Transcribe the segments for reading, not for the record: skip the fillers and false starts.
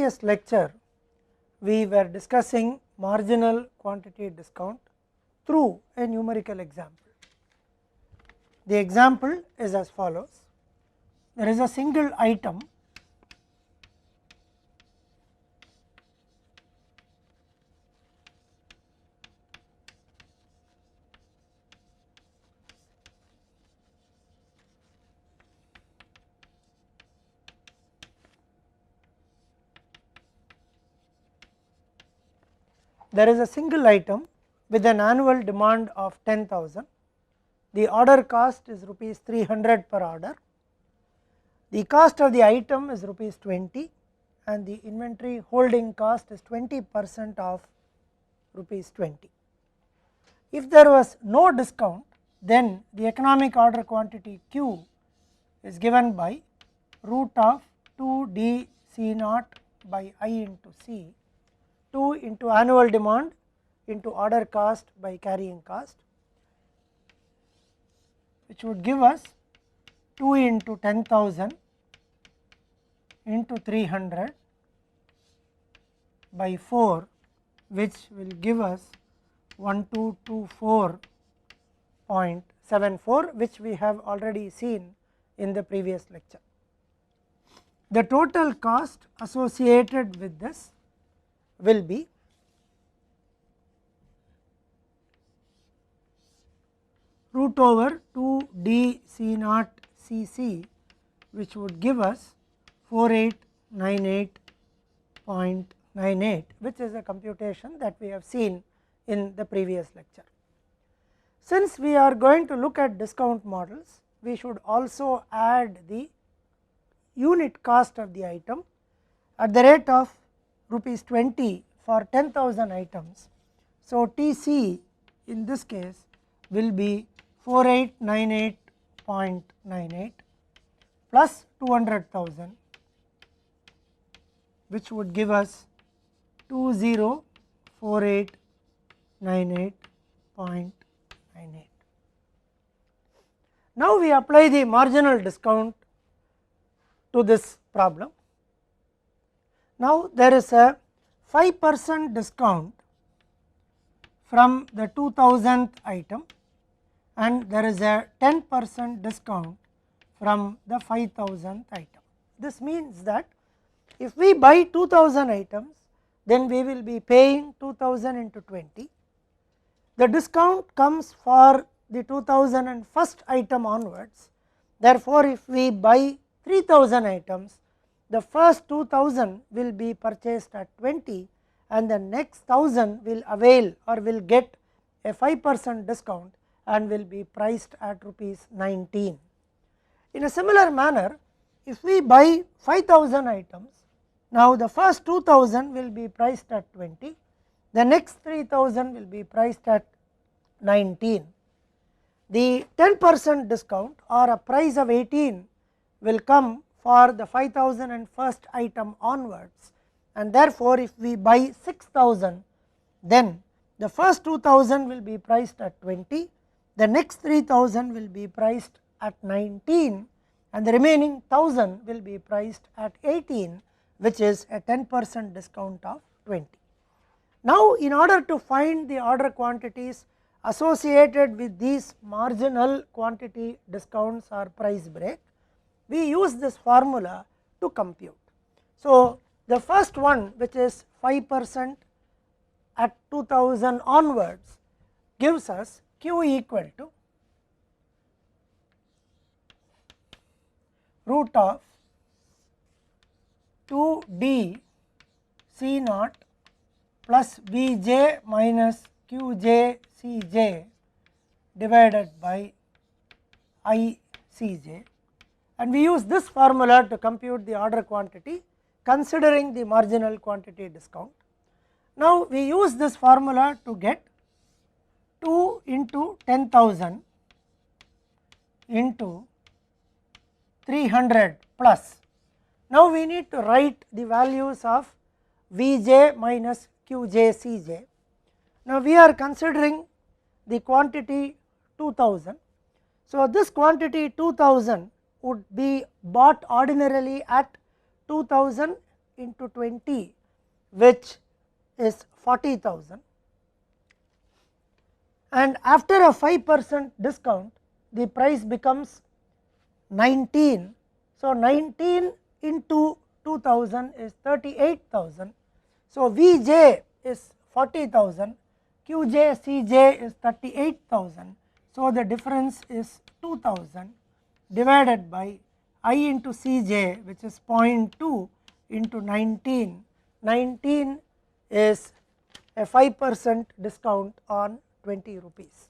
previous lecture we were discussing marginal quantity discount through a numerical example. The example is as follows: there is a single item with an annual demand of 10,000. The order cost is rupees 300 per order. The cost of the item is rupees 20 and the inventory holding cost is 20% of rupees 20. If there was no discount, then the economic order quantity Q is given by root of 2D C naught by I into C, 2 into annual demand into order cost by carrying cost, which would give us 2 into 10,000 into 300 by 4, which will give us 1224.74, which we have already seen in the previous lecture. The total cost associated with this will be root over 2D C naught Cc, which would give us 4898.98, which is a computation that we have seen in the previous lecture. Since we are going to look at discount models, we should also add the unit cost of the item at the rate of rupees 20 for 10,000 items. So, TC in this case will be 4898.98 plus 200,000, which would give us 204898.98. Now, we apply the marginal discount to this problem. Now, there is a 5% discount from the 2000th item and there is a 10% discount from the 5000th item. This means that if we buy 2000 items, then we will be paying 2000 into 20. The discount comes for the 2001st item onwards. Therefore, if we buy 3000 items, the first 2000 will be purchased at 20 and the next 1000 will avail or will get a 5% discount and will be priced at rupees 19. In a similar manner, if we buy 5000 items, now the first 2000 will be priced at 20, the next 3000 will be priced at 19. The 10% discount or a price of 18 will come for the 5001st item onwards, and therefore, if we buy 6000, then the first 2000 will be priced at 20, the next 3000 will be priced at 19 and the remaining 1000 will be priced at 18, which is a 10% discount of 20. Now, in order to find the order quantities associated with these marginal quantity discounts or price break, we use this formula to compute. So, the first one, which is 5% at 2000 onwards, gives us Q equal to root of 2D C naught plus Vj minus Qj Cj divided by I Cj, and we use this formula to compute the order quantity considering the marginal quantity discount. Now, we use this formula to get 2 into 10,000 into 300 plus. Now, we need to write the values of Vj minus Qj Cj. Now, we are considering the quantity 2000. So, this quantity 2000 would be bought ordinarily at 2000 into 20, which is 40,000, and after a 5% discount the price becomes 19. So, 19 into 2000 is 38,000. So, Vj is 40,000, Qj Cj is 38,000. So, the difference is 2000 divided by I into Cj, which is 0.2 into 19. 19 is a 5% discount on 20 rupees.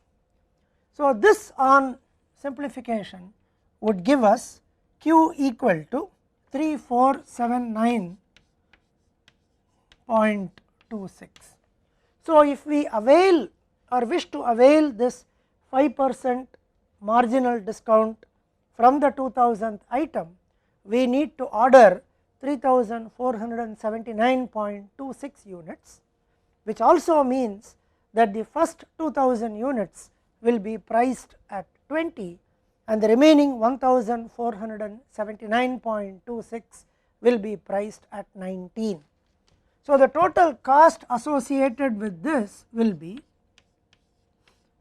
So, this on simplification would give us Q equal to 3479.26. So, if we avail or wish to avail this 5% marginal discount from the 2000th item, we need to order 3479.26 units, which also means that the first 2000 units will be priced at 20 and the remaining 1479.26 will be priced at 19. So, the total cost associated with this will be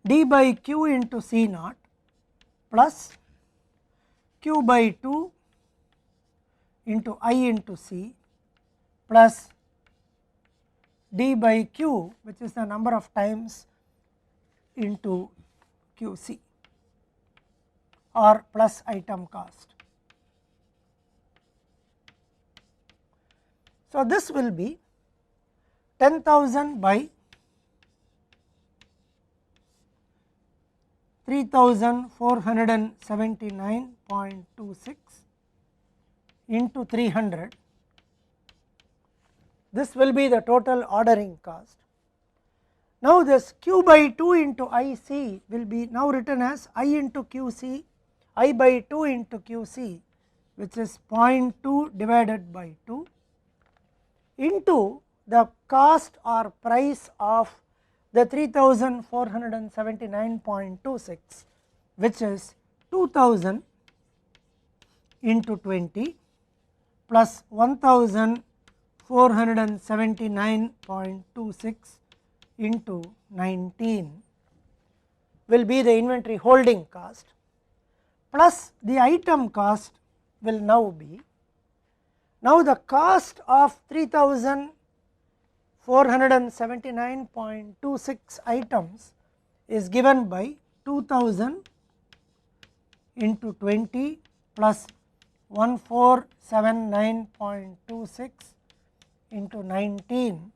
D by Q into C naught plus Q by 2 into I into C plus D by Q, which is the number of times into QC, or plus item cost. So, this will be 10,000 by 3479.26 into 300. This will be the total ordering cost. Now, this Q by 2 into IC will be now written as I into QC, I by 2 into QC, which is 0.2 divided by 2 into the cost or price of the 3479.26, which is 2000 into 20 plus 1479.26 into 19 will be the inventory holding cost, plus the item cost will now be, now the cost of 3479.26 items is given by 2000 into 20 plus 1479.26 into 19.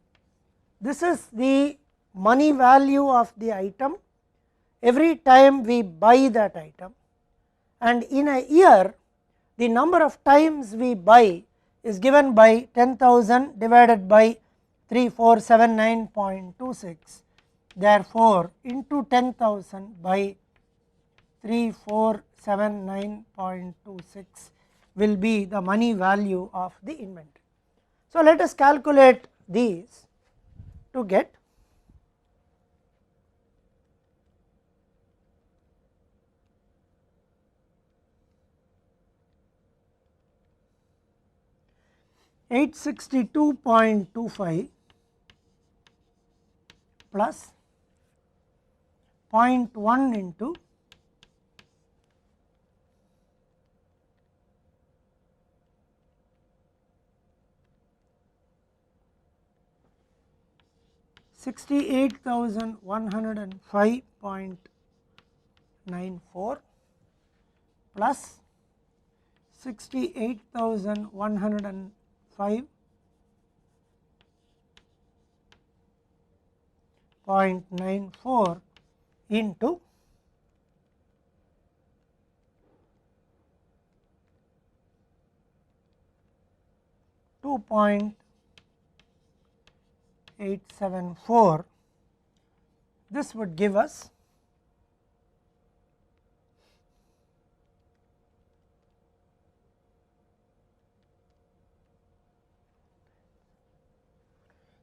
This is the money value of the item every time we buy that item, and in a year the number of times we buy is given by 10,000 divided by 3479.26. Therefore, into 10,000 by 3479.26 will be the money value of the inventory. So, let us calculate these to get $862.25 plus 0.1 into 68,105.94 plus 68,105.94 into 2.874. This would give us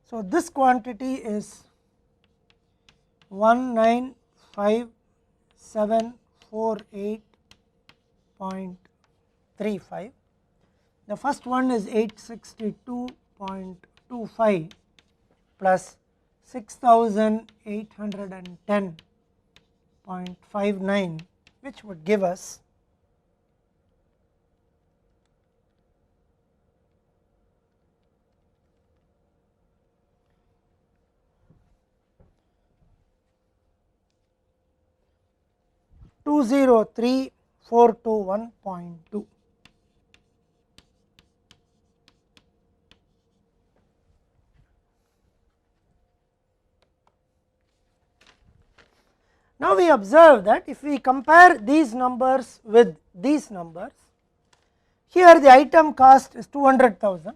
so this quantity is 195,748.35. The first one is 862 0.25 plus 6810.59, which would give us 203,421.2. Now we observe that if we compare these numbers with these numbers, here the item cost is 200,000.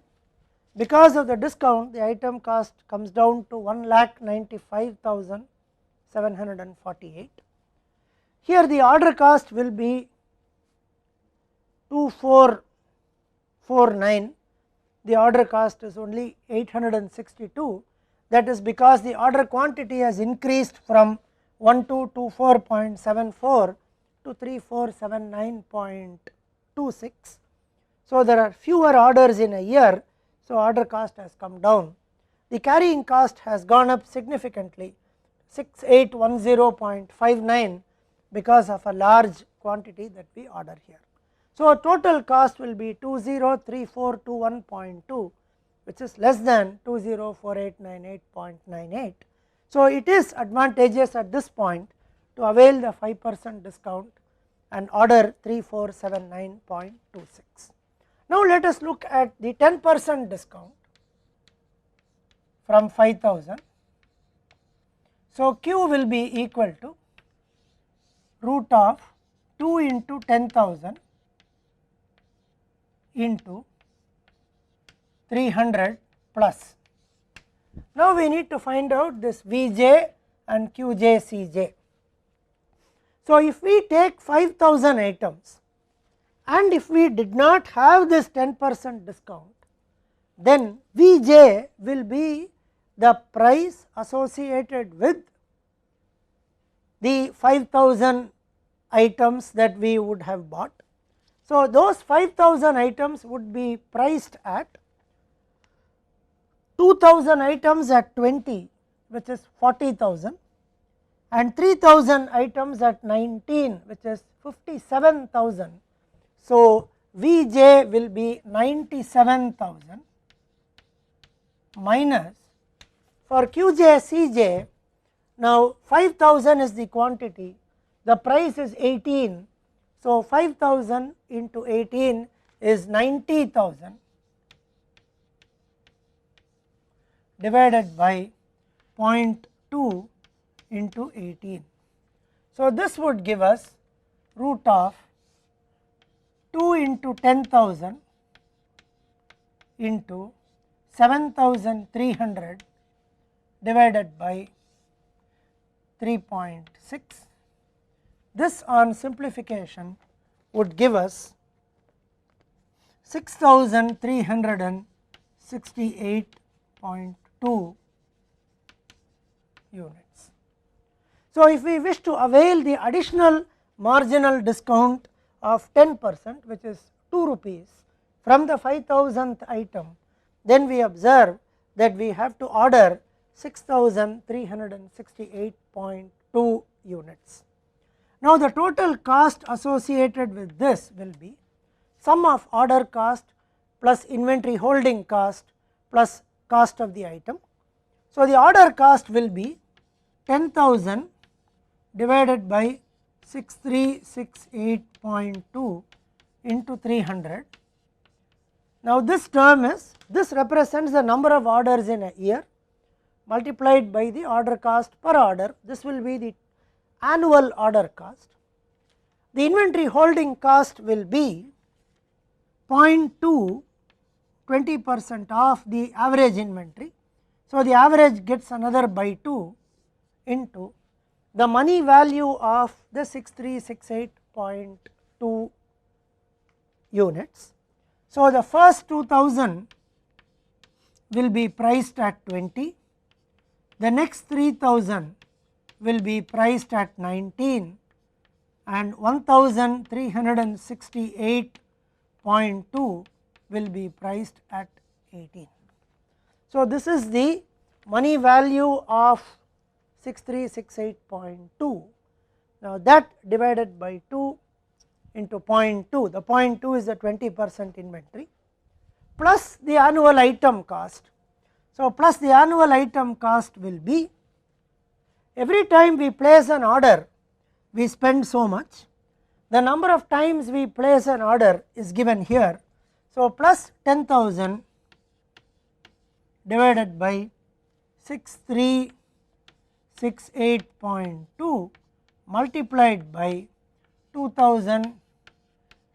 Because of the discount, the item cost comes down to 1,95,748. Here the order cost will be 2449. The order cost is only 862. That is because the order quantity has increased from 1224.74 to 3479.26. So there are fewer orders in a year, so order cost has come down. The carrying cost has gone up significantly, 6810.59, because of a large quantity that we order here. So total cost will be 203421.2, which is less than 204898.98. So it is advantageous at this point to avail the 5% discount and order 3479.26. Now let us look at the 10% discount from 5,000. So Q will be equal to root of 2 into 10,000 into 300 plus. Now we need to find out this Vj and Qj Cj. So if we take 5,000 items and if we did not have this 10% discount, then Vj will be the price associated with the 5,000 items that we would have bought. So those 5,000 items would be priced at 2,000 items at 20, which is 40,000, and 3,000 items at 19, which is 57,000. So Vj will be 97,000 minus, for Qj Cj, now 5,000 is the quantity, the price is 18, so 5,000 into 18 is 90,000 divided by 0.2 into 18. So this would give us root of 2 into 10,000 into 7,300 divided by 3.6. This on simplification would give us 6,368.2 units. So if we wish to avail the additional marginal discount of 10%, which is 2 rupees from the 5,000th item, then we observe that we have to order 6,368.2 units. Now the total cost associated with this will be sum of order cost plus inventory holding cost plus cost of the item. So the order cost will be 10,000 divided by 6368.2 into 300. Now this term is, this represents the number of orders in a year multiplied by the order cost per order. This will be the annual order cost. The inventory holding cost will be 0.2, 20% of the average inventory. So the average gets another by 2 into the money value of the 6368.2 units. So the first 2,000 will be priced at 20, the next 3,000 will be priced at 19, and 1,368.2 will be priced at 18. So, this is the money value of 6368.2. Now, that divided by 2 into 0.2, the 0.2 is the 20% inventory plus the annual item cost. So, plus the annual item cost will be, every time we place an order we spend so much, the number of times we place an order is given here. So, plus 10,000 divided by 6368.2 multiplied by 2000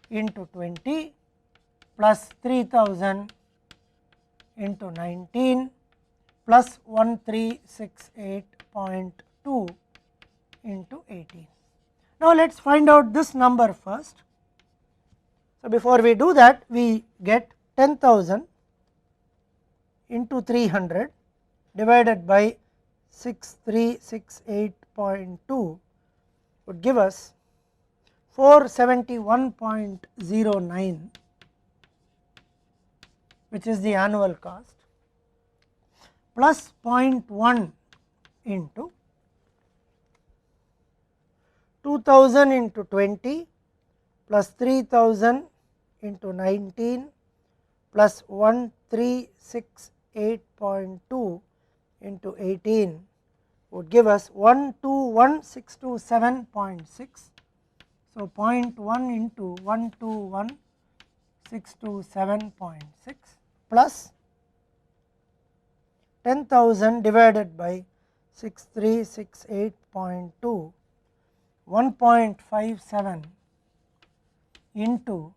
into 20 plus 3000 into 19 plus 1368.2 into 18. Now, let us find out this number first. So, before we do that, we get 10,000 into 300 divided by 6368.2 would give us 471.09, which is the annual cost, plus 0.1 into 2000 into 20 plus 3000 into 19 plus 1368.2 into 18 would give us 121627.6. So, 0.1 into 121627.6 plus 10,000 divided by 6368.2, 1.57 into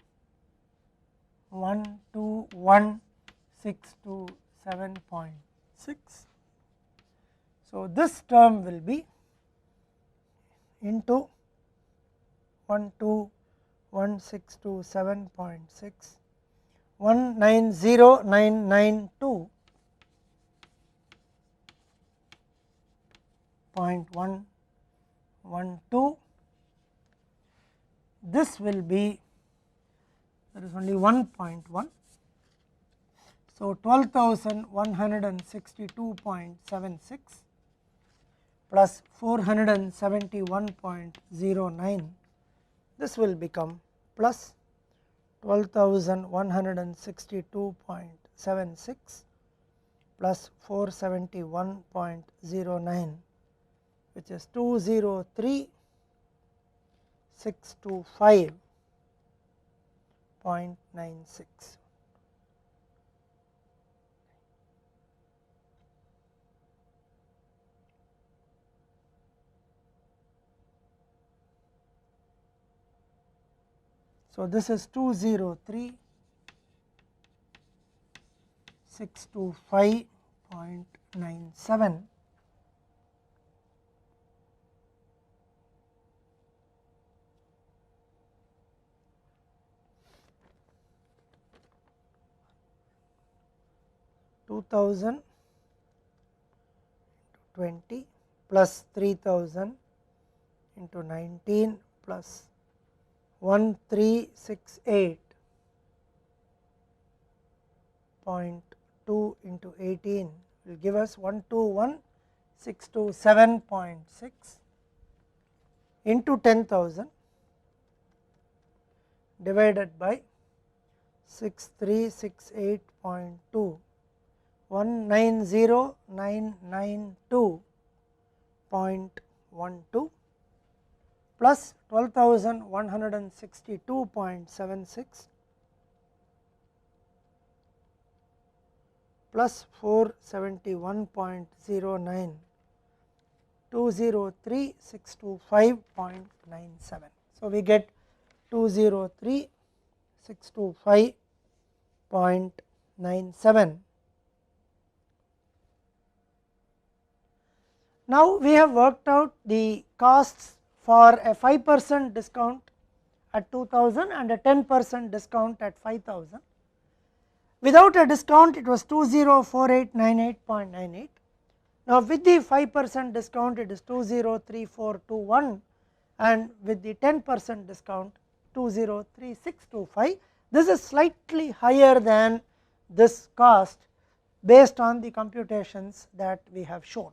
121627.6. So, this term will be into 121627.6, 190992.112. This will be, there is only 1.1. So, 12,162.76 plus 471.09, this will become plus 12,162.76 plus 471.09, which is 203,625.96. So, this is 203,625.97. (2000) 20 plus 3000 into 19 plus 1368.2 into 18 will give us 121,627.6 into 10,000 divided by 6368.2, 190992.12 plus 12,162.76 plus 471.09, 203,625.97. So, we get 203,625.97. Now, we have worked out the costs for a 5% discount at 2000 and a 10% discount at 5000. Without a discount it was 204898.98. Now, with the 5% discount it is 203421, and with the 10% discount 203625. This is slightly higher than this cost based on the computations that we have shown.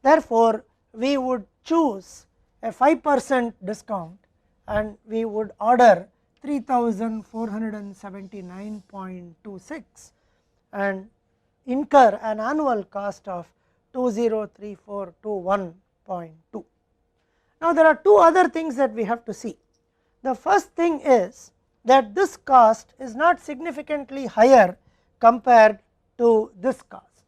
Therefore, we would choose a 5% discount and we would order 3479.26 and incur an annual cost of 203421.2. Now, there are two other things that we have to see. The first thing is that this cost is not significantly higher compared to this cost.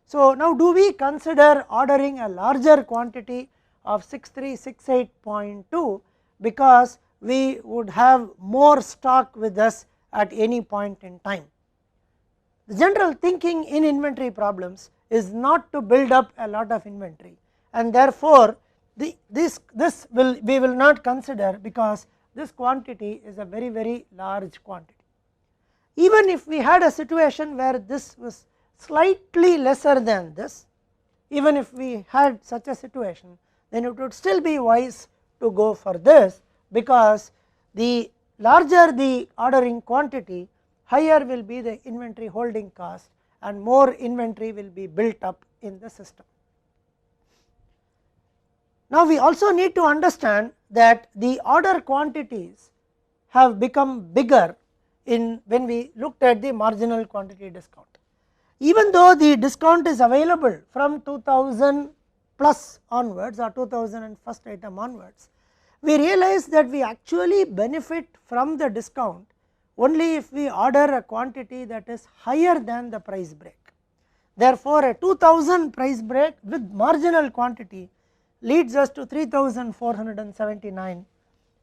So, now do we consider ordering a larger quantity of 6368.2 because we would have more stock with us at any point in time. The general thinking in inventory problems is not to build up a lot of inventory, and therefore, we will not consider because this quantity is a very large quantity. Even if we had a situation where this was slightly lesser than this, even if we had such a situation, then it would still be wise to go for this, because the larger the ordering quantity, higher will be the inventory holding cost and more inventory will be built up in the system. Now, we also need to understand that the order quantities have become bigger in when we looked at the marginal quantity discount. Even though the discount is available from 2000 plus onwards or 2000 and first item onwards, we realize that we actually benefit from the discount only if we order a quantity that is higher than the price break. Therefore, a 2000 price break with marginal quantity leads us to 3479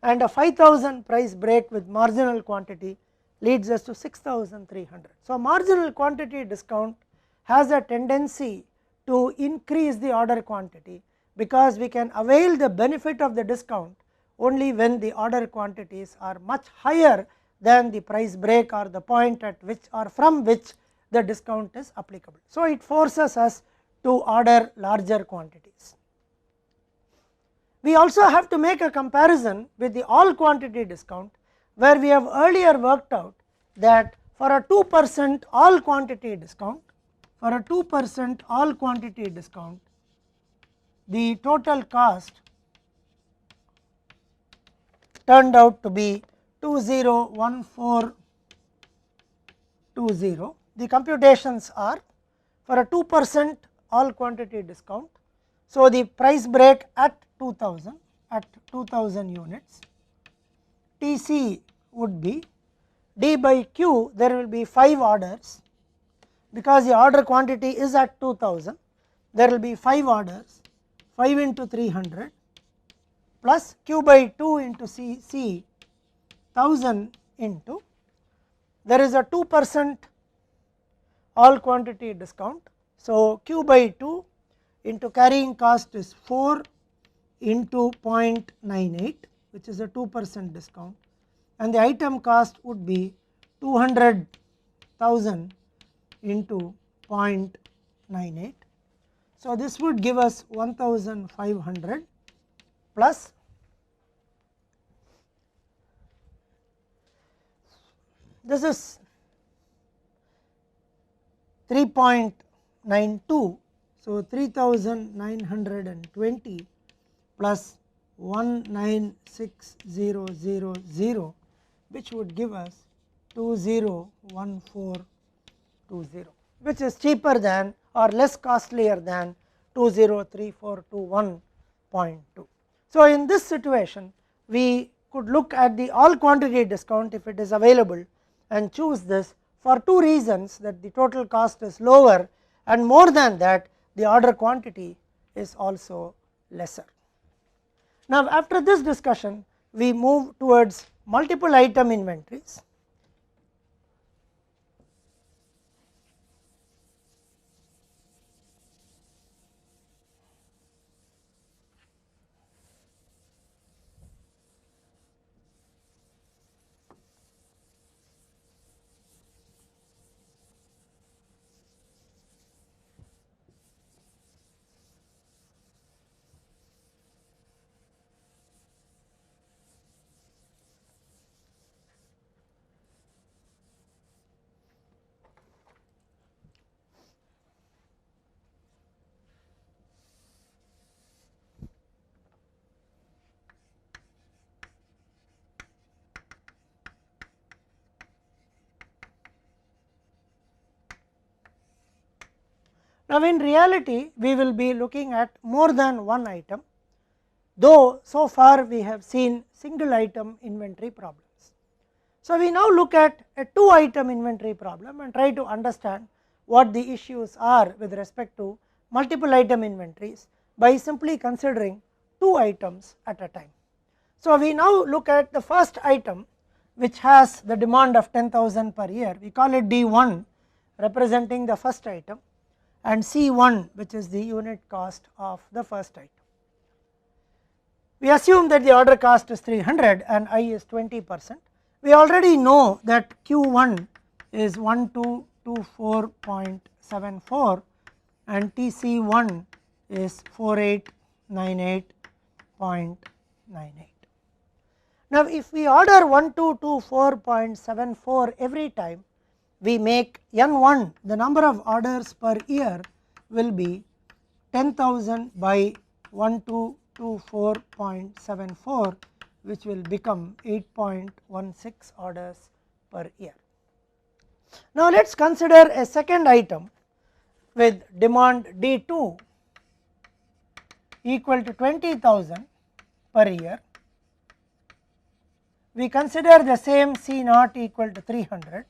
and a 5000 price break with marginal quantity leads us to 6300. So, marginal quantity discount has a tendency to increase the order quantity, because we can avail the benefit of the discount only when the order quantities are much higher than the price break or the point at which or from which the discount is applicable. So, it forces us to order larger quantities. We also have to make a comparison with the all quantity discount, where we have earlier worked out that for a 2% all quantity discount, the total cost turned out to be 201420. The computations are for a 2% all quantity discount. So, the price break at 2000 units, TC would be D by Q, there will be 5 orders, because the order quantity is at 2000, there will be 5 orders, 5 into 300 plus Q by 2 into C 1000 into, there is a 2% all quantity discount. So, Q by 2 into carrying cost is 4 into 0.98, which is a 2% discount, and the item cost would be 200,000 into 0.98. So, this would give us 1500 plus this is 3.92. So, 3920 plus 196000, which would give us 201420, which is cheaper than or less costlier than 203421.2. So, in this situation we could look at the all quantity discount if it is available and choose this for two reasons: that the total cost is lower, and more than that the order quantity is also lesser. Now, after this discussion we move towards multiple item inventories. Now, in reality we will be looking at more than one item, though so far we have seen single item inventory problems. So, we now look at a 2 item inventory problem and try to understand what the issues are with respect to multiple item inventories by simply considering 2 items at a time. So, we now look at the first item which has the demand of 10,000 per year, we call it D1 representing the first item, and C1 which is the unit cost of the first item. We assume that the order cost is 300 and I is 20%. We already know that Q1 is 1224.74 and TC1 is 4898.98. Now, if we order 1224.74 every time, we make N1, the number of orders per year will be 10,000 by 1224.74, which will become 8.16 orders per year. Now, let us consider a second item with demand D2 equal to 20,000 per year. We consider the same C naught equal to 300,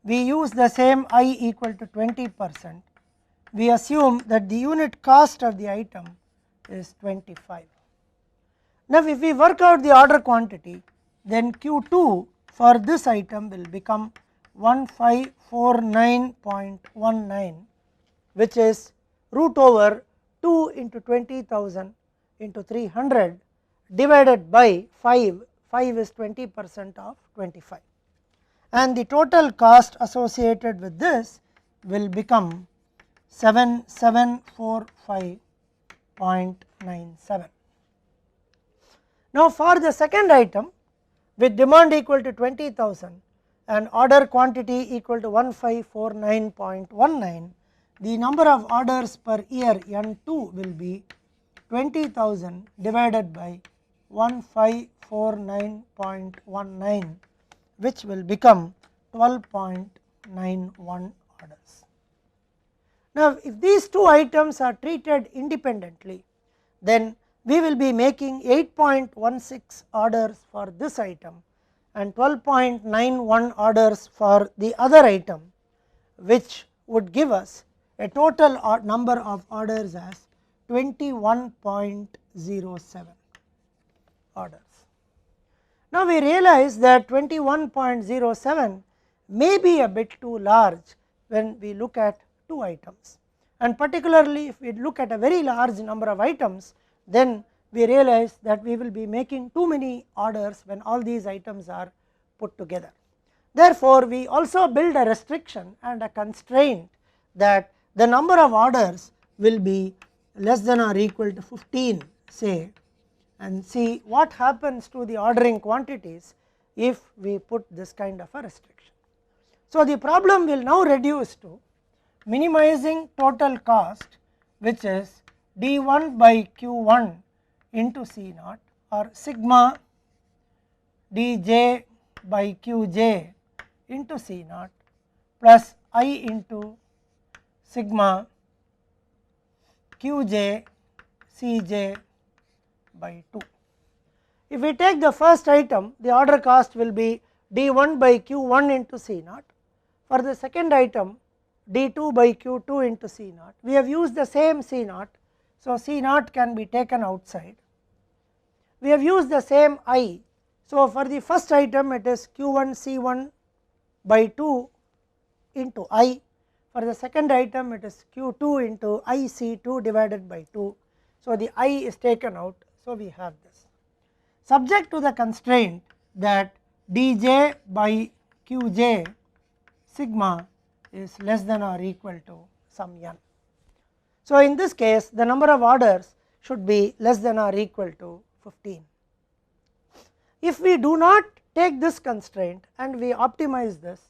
we use the same I equal to 20%, we assume that the unit cost of the item is 25. Now, if we work out the order quantity, then Q2 for this item will become 1549.19, which is root over 2 into 20,000 into 300 divided by 5, 5 is 20% of 25, and the total cost associated with this will become 7745.97. Now, for the second item with demand equal to 20,000 and order quantity equal to 1549.19, the number of orders per year N2 will be 20,000 divided by 1549.19, which will become 12.91 orders. Now, if these two items are treated independently, then we will be making 8.16 orders for this item and 12.91 orders for the other item, which would give us a total number of orders as 21.07 orders. Now, we realize that 21.07 may be a bit too large when we look at 2 items, and particularly if we look at a very large number of items, then we realize that we will be making too many orders when all these items are put together. Therefore, we also build a restriction and a constraint that the number of orders will be less than or equal to 15, say, and see what happens to the ordering quantities if we put this kind of a restriction. So, the problem will now reduce to minimizing total cost, which is D1 by Q1 into C naught, or sigma Dj by Qj into C naught plus I into sigma Qj Cj by 2. If we take the first item, the order cost will be D1 by Q1 into C naught. For the second item, D2 by Q2 into C naught. We have used the same C naught, so C naught can be taken outside. We have used the same I, so for the first item it is Q1 C1 by 2 into I. For the second item it is Q2 into I C2 divided by 2. So, the I is taken out, so we have this, subject to the constraint that Dj by Qj sigma is less than or equal to some n. So, in this case the number of orders should be less than or equal to 15. If we do not take this constraint and we optimize this,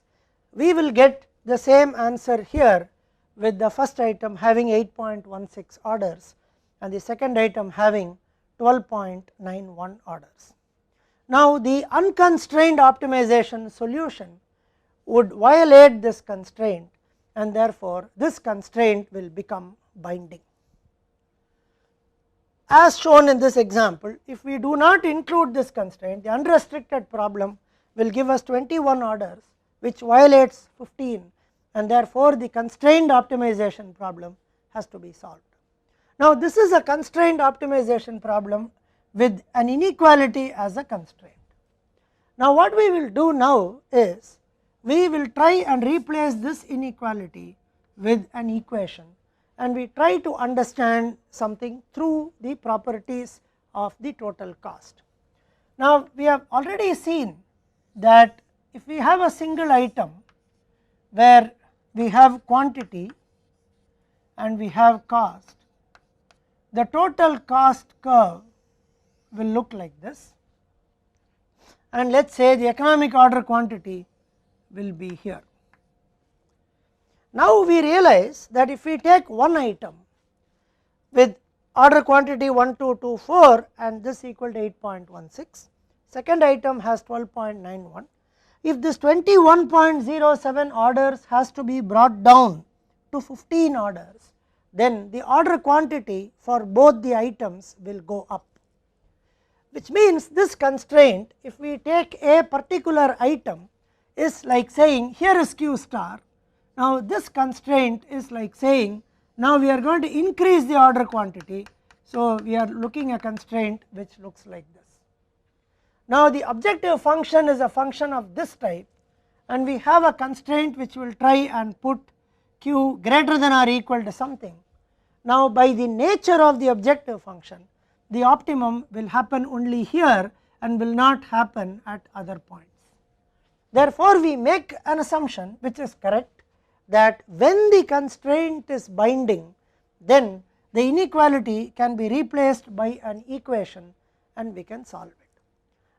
we will get the same answer here with the first item having 8.16 orders and the second item having 12.91 orders. Now, the unconstrained optimization solution would violate this constraint and therefore, this constraint will become binding. As shown in this example, if we do not include this constraint, the unrestricted problem will give us 21 orders, which violates 15, and therefore, the constrained optimization problem has to be solved. Now, this is a constrained optimization problem with an inequality as a constraint. Now, what we will do now is we will try and replace this inequality with an equation, and we try to understand something through the properties of the total cost. Now, we have already seen that if we have a single item where we have quantity and we have cost, the total cost curve will look like this, and let us say the economic order quantity will be here. Now, we realize that if we take one item with order quantity 1, 2, 2, 4 and this equal to 8.16, second item has 12.91. If this 21.07 orders has to be brought down to 15 orders, then the order quantity for both the items will go up, which means this constraint, if we take a particular item, is like saying here is Q star. Now, this constraint is like saying now we are going to increase the order quantity. So, we are looking at a constraint which looks like this. Now, the objective function is a function of this type, and we have a constraint which will try and put Q greater than or equal to something. Now, by the nature of the objective function, the optimum will happen only here and will not happen at other points. Therefore, we make an assumption which is correct, that when the constraint is binding, then the inequality can be replaced by an equation and we can solve it.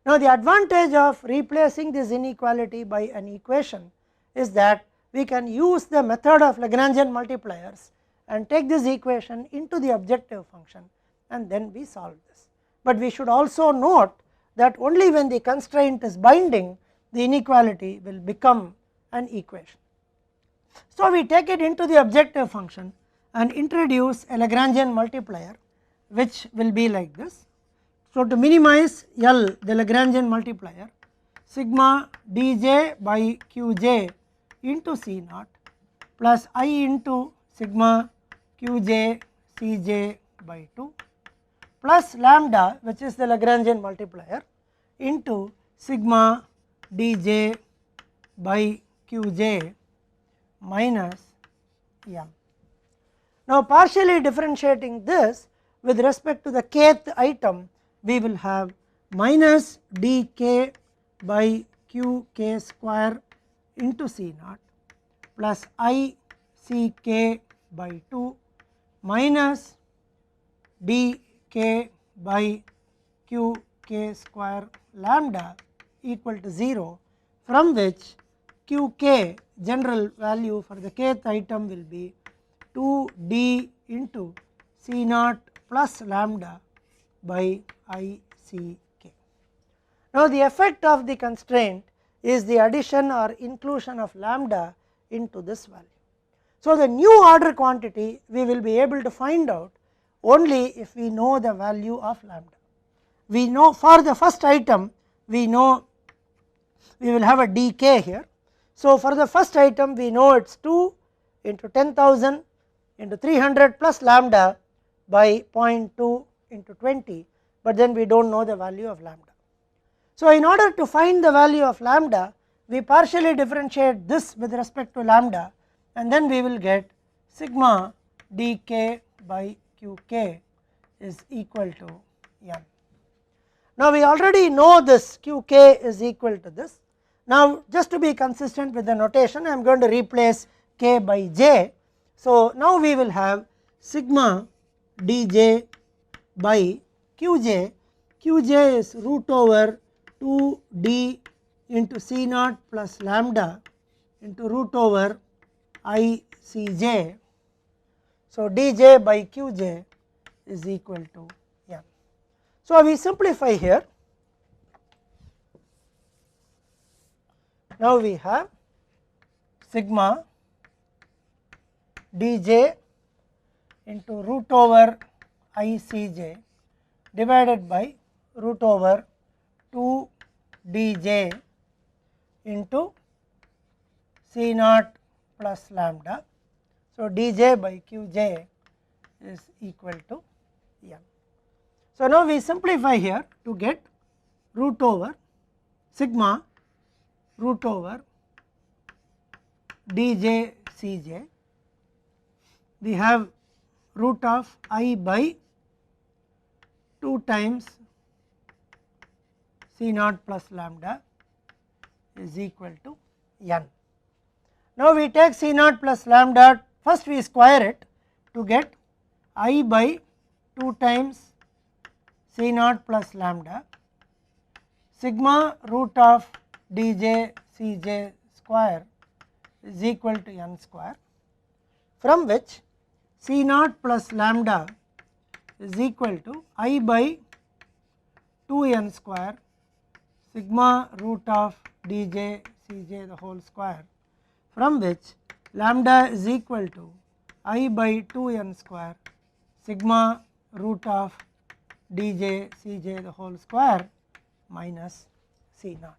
Now, the advantage of replacing this inequality by an equation is that we can use the method of Lagrangian multipliers and take this equation into the objective function, and then we solve this. But we should also note that only when the constraint is binding, the inequality will become an equation. So, we take it into the objective function and introduce a Lagrangian multiplier which will be like this. So, to minimize L, the Lagrangian multiplier, sigma dj by qj into C naught plus I into sigma qj cj by 2 plus lambda, which is the Lagrangian multiplier, into sigma dj by qj minus m. Now, partially differentiating this with respect to the kth item, we will have minus dk by qk square into C naught plus I ck by 2 minus dk by qk square lambda equal to 0, from which qk general value for the kth item will be 2d into C naught plus lambda by I c k. Now, the effect of the constraint is the addition or inclusion of lambda into this value. So, the new order quantity we will be able to find out only if we know the value of lambda. We know for the first item, we know we will have a dk here. So, for the first item we know it is 2 into 10,000 into 300 plus lambda by 0.2 into 20, but then we do not know the value of lambda. So, in order to find the value of lambda, we partially differentiate this with respect to lambda, and then we will get sigma dk by qk is equal to m. Now, we already know this qk is equal to this. Now, just to be consistent with the notation, I am going to replace k by j. So, now we will have sigma dj by qj. Qj is root over 2d into C naught plus lambda into root over I cj. So, dj by qj is equal to m. So, we simplify here. Now, we have sigma dj into root over ICj divided by root over 2 dj into C naught plus lambda. So, dj by qj is equal to n. So, now we simplify here to get root over sigma root over dj cj. We have root of I by 2 times C naught plus lambda is equal to n. Now, we take C naught plus lambda, first we square it to get I by 2 times C naught plus lambda sigma root of dj cj square is equal to n square, from which C naught plus lambda is equal to I by 2n square sigma root of dj cj the whole square, from which lambda is equal to I by 2n square sigma root of dj cj the whole square minus C naught.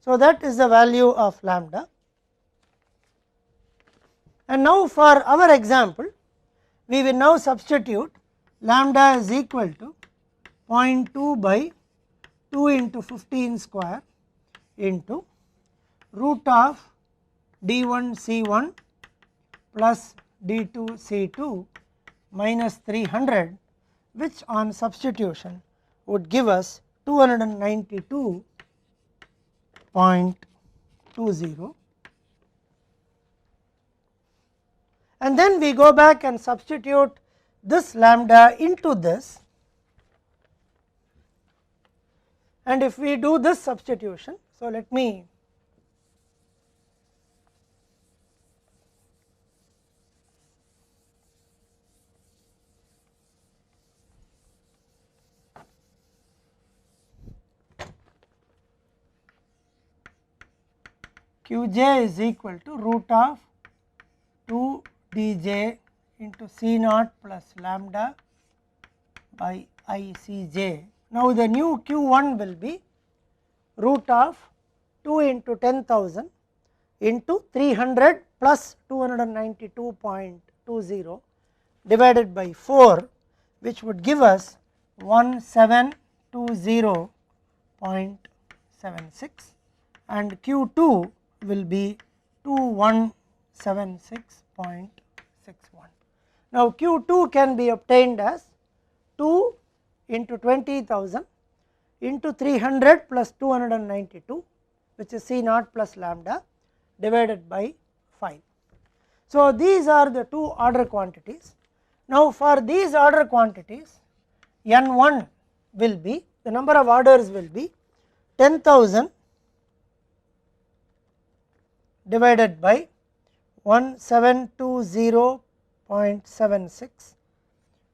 So, that is the value of lambda. And now, for our example, we will now substitute lambda is equal to 0.2 by 2 into 15 square into root of d1 c1 plus d2 c2 minus 300, which on substitution would give us 292.20, and then we go back and substitute this lambda into this, and if we do this substitution, so let me qj is equal to root of 2 dj into C naught plus lambda by ICj. Now, the new q1 will be root of 2 into 10,000 into 300 plus 292.20 divided by 4, which would give us 1720.76, and q2 will be 2176.61. Now, q2 can be obtained as 2 into 20,000 into 300 plus 292, which is C naught plus lambda divided by 5. So, these are the two order quantities. Now, for these order quantities, n1 will be, the number of orders will be 10,000 divided by 1720.76,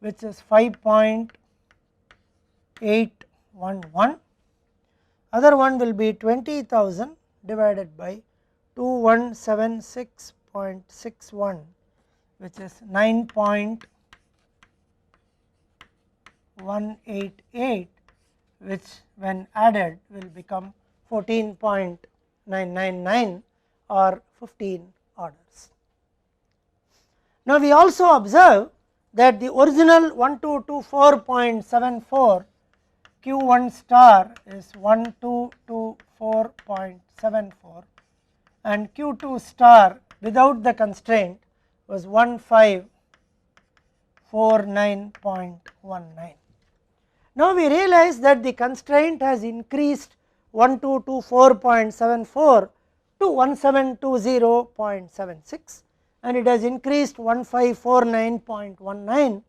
which is 5.811. Other one will be 20,000 divided by 2176.61, which is 9.188, which when added will become 14.999 or 15 orders. Now, we also observe that the original 1224.74 q1 star is 1224.74 and q2 star without the constraint was 1549.19. Now, we realize that the constraint has increased 1224.74 to 1720.76, and it has increased 1549.19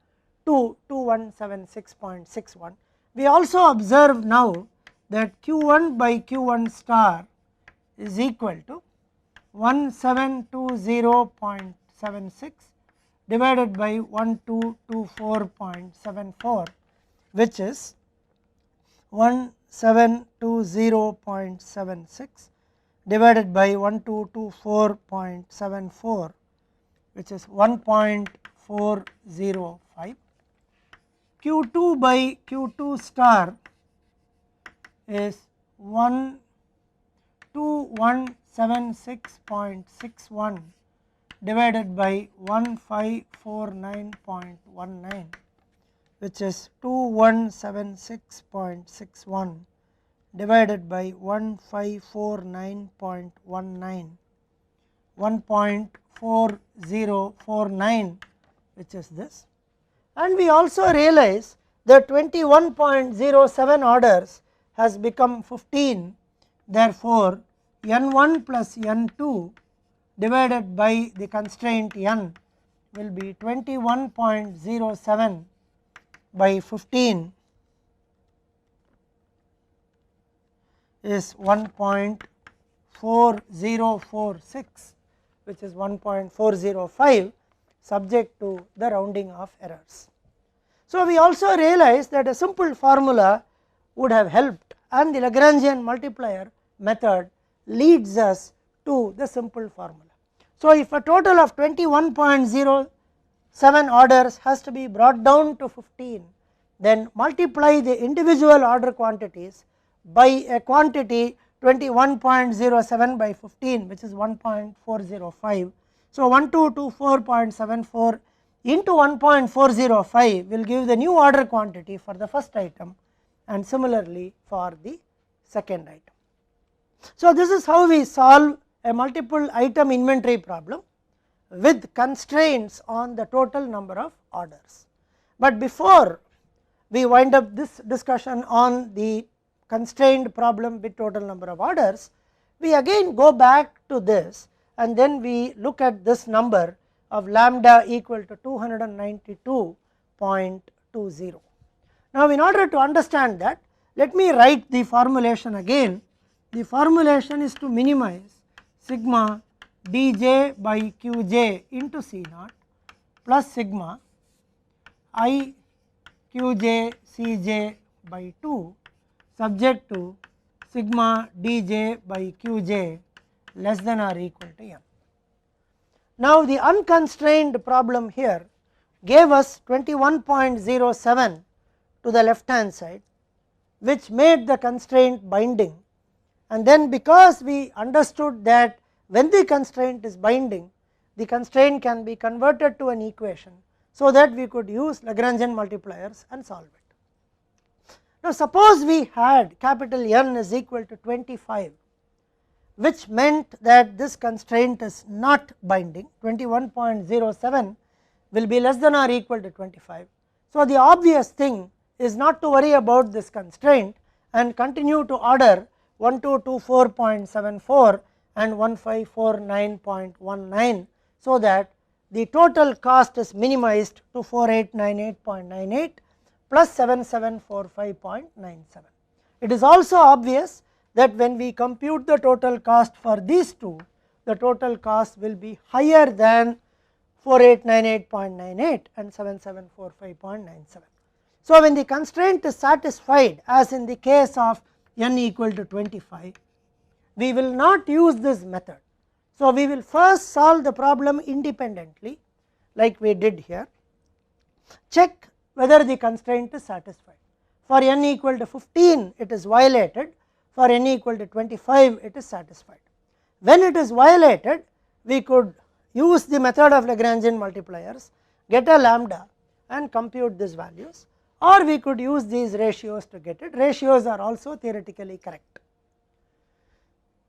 to 2176.61. We also observe now that q1 by q1 star is equal to 1720.76 divided by 1224.74, which is 1720.76 divided by 1224.74, which is 1.405, Q2 by Q2 star is 2176.61 divided by 1549.19, which is 2176.61 divided by 1549.19, 1.4049, which is this. And we also realize that 21.07 orders has become 15, therefore n1 plus n2 divided by the constraint n will be 21.07 by 15 is 1.4046, which is 1.405, subject to the rounding of errors. So we also realize that a simple formula would have helped, and the Lagrangian multiplier method leads us to the simple formula. So if a total of 21.07 orders has to be brought down to 15, then multiply the individual order quantities by a quantity 21.07 by 15, which is 1.405. So 1224.74 into 1.405 will give the new order quantity for the first item, and similarly for the second item. So this is how we solve a multiple item inventory problem with constraints on the total number of orders. But before we wind up this discussion on the constrained problem with total number of orders, we again go back to this and then we look at this number of lambda equal to 292.20. Now in order to understand that, let me write the formulation again. The formulation is to minimize sigma dj by qj into C naught plus sigma I qj cj by 2 subject to sigma dj by qj less than or equal to n. Now the unconstrained problem here gave us 21.07 to the left hand side, which made the constraint binding, and then because we understood that when the constraint is binding, the constraint can be converted to an equation, so that we could use Lagrangian multipliers and solve it. Now suppose we had capital N is equal to 25, which meant that this constraint is not binding. 21.07 will be less than or equal to 25. So the obvious thing is not to worry about this constraint and continue to order 1224.74 and 1549.19, so that the total cost is minimized to 4898.98 plus 7745.97. It is also obvious that when we compute the total cost for these two, the total cost will be higher than 4898.98 and 7745.97. So when the constraint is satisfied, as in the case of n equal to 25, we will not use this method. So we will first solve the problem independently, like we did here, check whether the constraint is satisfied. For n equal to 15 it is violated, for n equal to 25 it is satisfied. When it is violated, we could use the method of Lagrangian multipliers, get a lambda and compute these values, or we could use these ratios to get it. Ratios are also theoretically correct.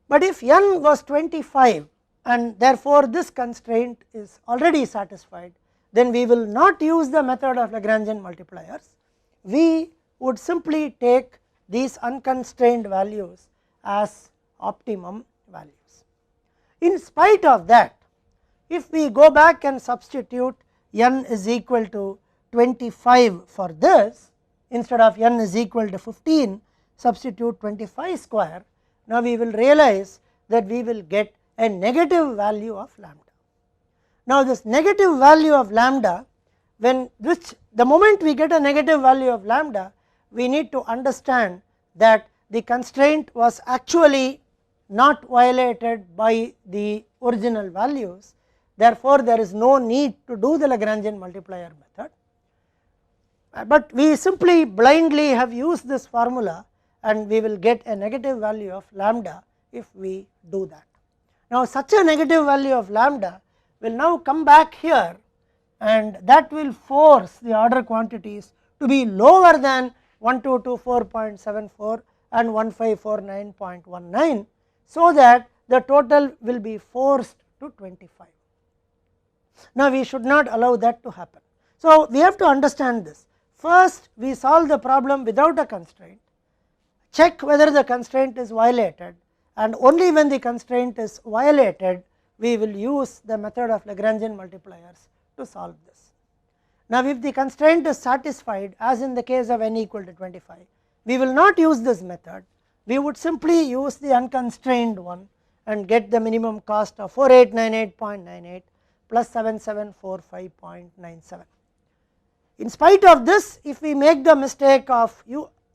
But if n was 25 and therefore this constraint is already satisfied, then we will not use the method of Lagrangian multipliers. We would simply take these unconstrained values as optimum values. In spite of that, if we go back and substitute n is equal to 25 for this, instead of n is equal to 15, substitute 25 square, now we will realize that we will get a negative value of lambda. Now this negative value of lambda, the moment we get a negative value of lambda, we need to understand that the constraint was actually not violated by the original values. therefore, there is no need to do the Lagrangian multiplier method, but we simply blindly have used this formula and we will get a negative value of lambda if we do that. Now, such a negative value of lambda will now come back here and that will force the order quantities to be lower than 1224.74 and 1549.19, so that the total will be forced to 25. Now, we should not allow that to happen. So, we have to understand this. First, we solve the problem without a constraint, check whether the constraint is violated, and only when the constraint is violated we will use the method of Lagrangian multipliers to solve this. Now, if the constraint is satisfied, as in the case of n equal to 25, we will not use this method, we would simply use the unconstrained one and get the minimum cost of 4898.98 plus 7745.97. In spite of this, if we make the mistake of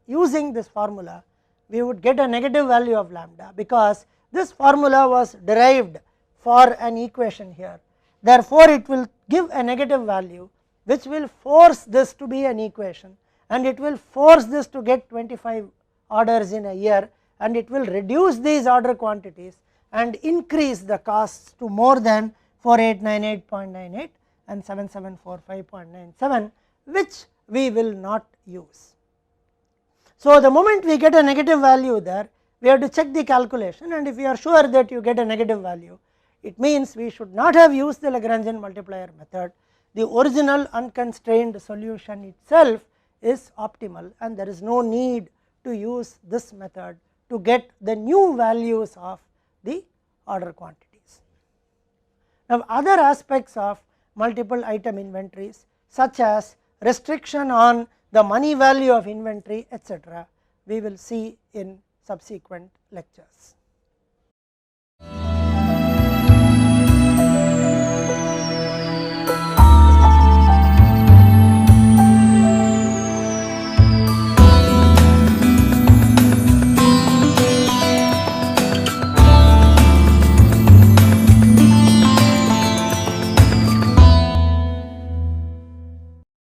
using this formula, we would get a negative value of lambda, because this formula was derived for an equation here. Therefore, it will give a negative value which will force this to be an equation, and it will force this to get 25 orders in a year, and it will reduce these order quantities and increase the costs to more than 4898.98 and 7745.97, which we will not use. So, the moment we get a negative value there, we have to check the calculation, and if we are sure that you get a negative value, it means we should not have used the Lagrangian multiplier method. The original unconstrained solution itself is optimal, and there is no need to use this method to get the new values of the order quantities. Now, other aspects of multiple item inventories, such as restriction on the money value of inventory, etc., we will see in subsequent lectures.